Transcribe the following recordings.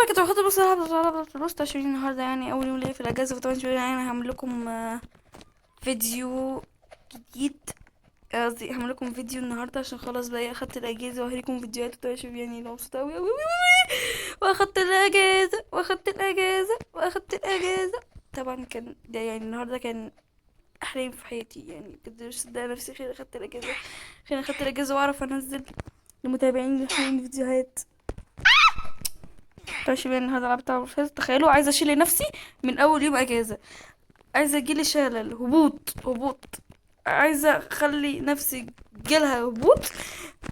بركاته خاطر بص عشان النهارده يعني اول يوم ليا في الاجازه، وطبعا شويه يعني انا هعمل لكم فيديو جديد. قصدي هعمل لكم فيديو النهارده عشان خلاص بقى اخدت الاجازه، وهوريكم فيديوهات وطبعا شوف يعني مبسوطه قوي قوي قوي. واخدت الاجازه واخدت الاجازه واخدت الاجازه. طبعا كان ده يعني النهارده كان احلام في حياتي، يعني بجد مش مصدقه نفسي. خير اخدت الاجازه، خير اخدت الاجازه واعرف انزل لمتابعين الحين فيديوهات. طيب شباب النهارده لعبت على الفاز. تخيلوا عايزه اشيل نفسي من اول يوم اجازه، عايزه اجيلي شلل هبوط، عايزه اخلي نفسي جالها هبوط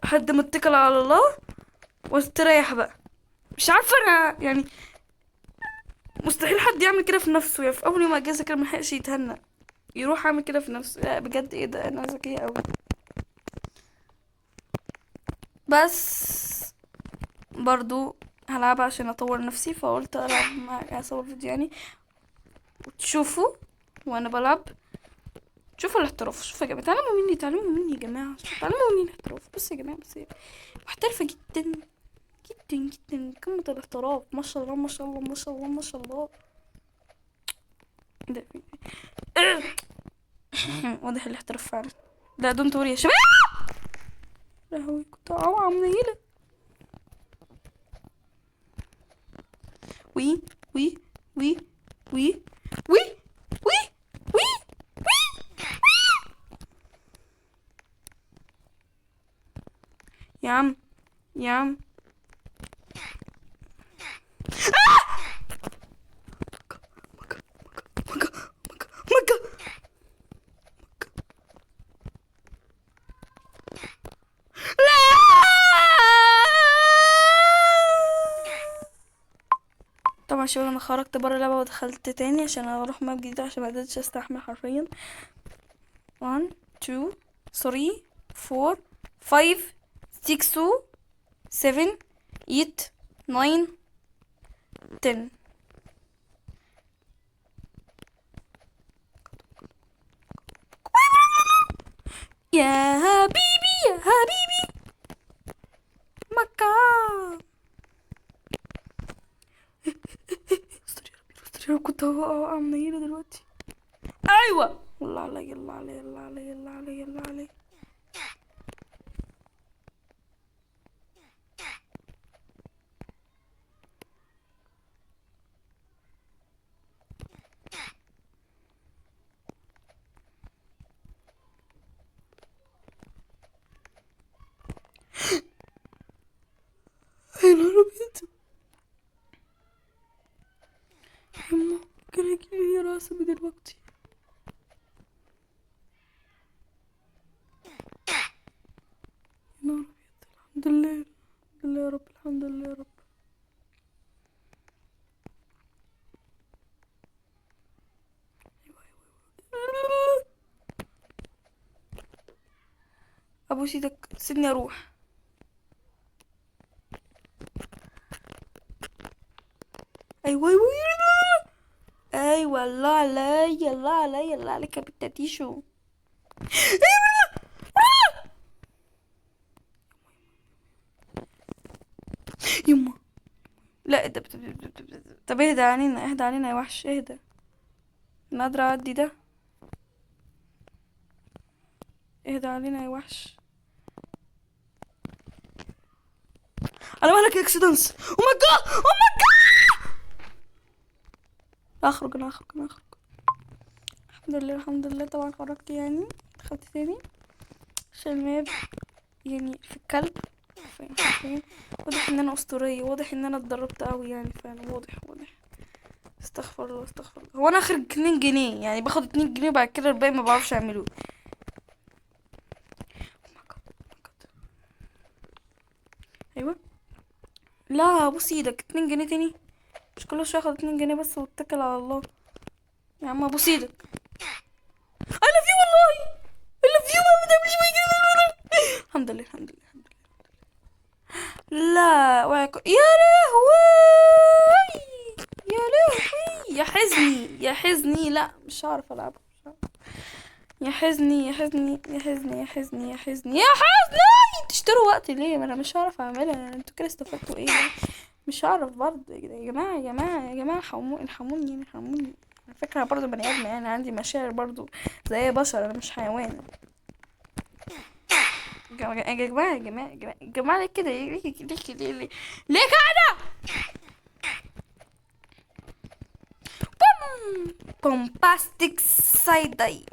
لحد ما اتكل على الله واستريح بقى. مش عارفه انا يعني مستحيل حد يعمل كده في نفسه، يعني في اول يوم اجازه كده ملحقش يتهنى يروح اعمل كده في نفسه. لا بجد ايه ده، انا ذكيه قوي. بس برضو هلعبها عشان اطور نفسي، فقلت العب اصور فيديو يعني وتشوفوا وانا بلعب. شوفوا الاحتراف، شوفوا يا جماعه، تعلموا مني يا جماعه، تعلموا مني الاحتراف. بص يا جماعه، بص محترفه جدا جدا جدا، قمه الاحتراف. ما شاء الله ما شاء الله ما شاء الله ما شاء الله. ده واضح الاحتراف فعلا. لا دونت وري يا شباب. لهوي كنت منيله. وي وي وي وي وي وي وي يا عم يا عم. مكة. طبعا يا شباب انا خرجت بره اللعبه ودخلت تاني عشان اروح ماب جديد، عشان ما قدرتش استحمل حرفيا. 1 2 3 4 5 6 7 8 9 10. يا حبيبي يا حبيبي مكة. استر يا ربي استر يا رب، كنت هقع منيلة دلوقتي. ايوه الله علي الله علي الله علي الله علي الله علي. يا نهار ابيض يما، كان هيجيلي راسي دلوقتي. يا نهار ابيض، الحمد لله الحمد لله يا رب، الحمد لله يا رب. ابوس ايدك سيبني اروح. ايوه ايوه ايوه الله عليا الله عليا الله عليك يا بتاتيشو. يما لا طب اهدى علينا اهدى علينا يا وحش اهدى. انا قادرة اعدي ده. اهدى علينا يا وحش. انا مالك اكسيدنس. او ماي جاد او ماي جاد. اخرج انا اخرج انا اخرج. الحمد لله الحمد لله. طبعا خرجت يعني دخلت تاني عشان الماب يعني في الكلب. فاهم واضح ان انا اسطورية، واضح ان انا اتدربت قوي يعني فعلا، واضح واضح. استغفر الله استغفر الله. هو انا اخرج 2 جنيه يعني، باخد 2 جنيه وبعد كده الباقي ما بعرفش اعمله. ايوه لا بص ايدك 2 جنيه تاني. مش كل شويه اخد 2 جنيه بس واتكل على الله. يا عم ابوس ايدك. I love you والله I love you. ما تعملش معايا كده. الحمد لله الحمد لله الحمد لله. لا يا لهوي يا لهوي يا حزني يا حزني. لا مش هعرف العب. يا حزني يا حزني يا حزني يا حزني يا حزني يا حزني. تشتروا وقت ليه؟ ما انا مش هعرف اعملها. انتوا كده استفدتوا ايه؟ مش هعرف برضه يا جماعة، يا جماعة، يا جماعة، ارحموني ارحموني. على فكرة أنا برضه بني آدم، يعني عندي مشاعر برضه زي بشر، أنا مش حيوان. يا جماعة يا جماعة يا جماعة يا جماعة يا جماعة، ليه كده؟ ليه كده؟ ليه كده؟ بومباستيك سايد اي.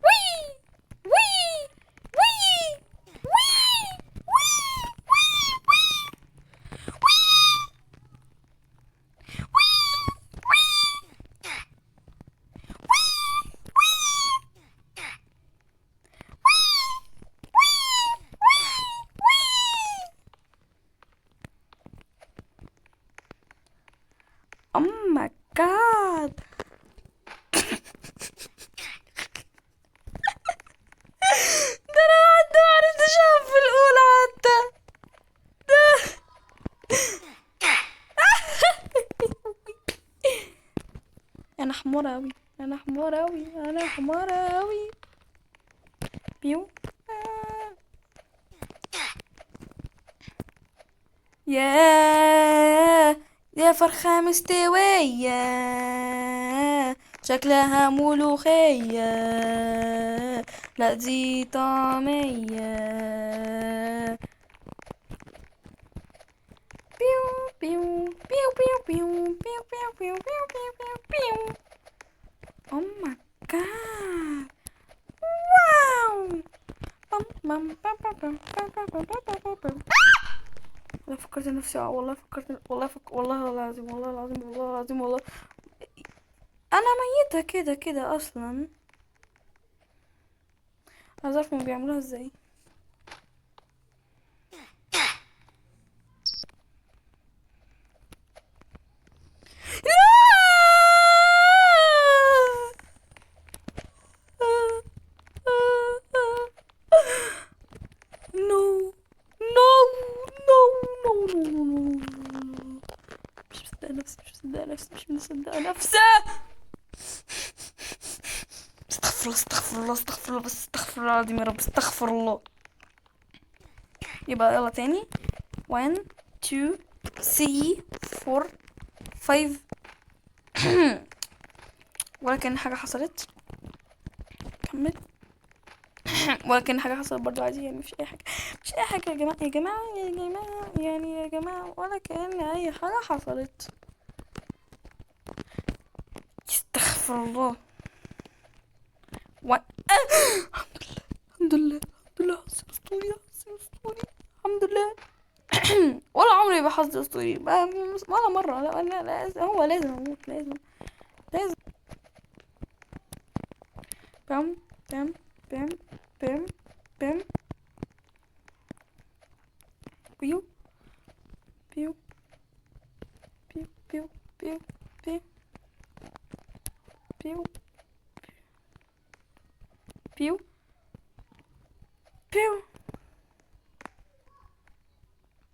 وي وي وي وي وي وي Oh my god. ده انا حتى معرفتش اقف في الاولى حتى. ده انا حمارة اوي، انا حمارة اوي، انا حمارة اوي. بيو. يا يا فرخة مستوية، شكلها ملوخية، لا دي طعمية. بيو بيو بيو بيو بيو بيو بيو بيو بيو بيو بيو. Oh my god. واو. بام بام بام بام بام بام بام بام بام بام. والله فكرت نفسي، والله فكرت، والله العظيم، والله العظيم، والله العظيم، والله انا ميتة كده كده اصلا. عايز اعرف هما بيعملوها ازاي. نو نو نو نو نو نو. مش مصدقة نفسي، مش مصدقة نفسي، مش مصدقة نفسي. استغفر الله، استغفر الله، استغفر الله، بس استغفر الله العظيم يا رب، استغفر الله. يبقى يلا تاني. 1 2 3 4 5. ولا كأن حاجة حصلت. كمل. ولا كأن حاجة حصلت برضو عادي، يعني مفيش أي حاجة. مش أي حاجة يا جماعة، يا جماعة، يا جماعة، يعني يا جماعة، ولا كأن أي حاجة حصلت. استغفر الله. و... الحمد لله، الحمد لله، حظ أسطوري، حظ أسطوري، الحمد لله. ولا عمري بحظ أسطوري ولا مرة. لا لا، لازم، هو لازم أموت، لازم لازم. بام بام بام بام بام. بيو بيو بيو بيو بيو بيو بيو بيو بيو.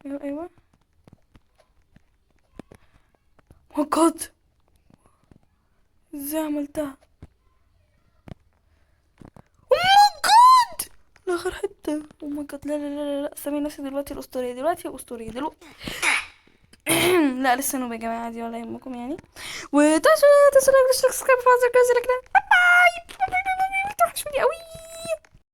ايوه ايوه. او جاد، ازاي عملتها؟ او ماي جاد، اخر حته. او ماي جاد، لا لا لا لا لا، سامي نفسي دلوقتي الاسطوريه، دلوقتي الاسطوريه دلوقتي. لا لسه نوب يا جماعه، عادي ولا يهمكم يعني. وتنسوا لايك، سبسكرايب، فازر كده. باي باي باي باي باي. توحشوني قوي.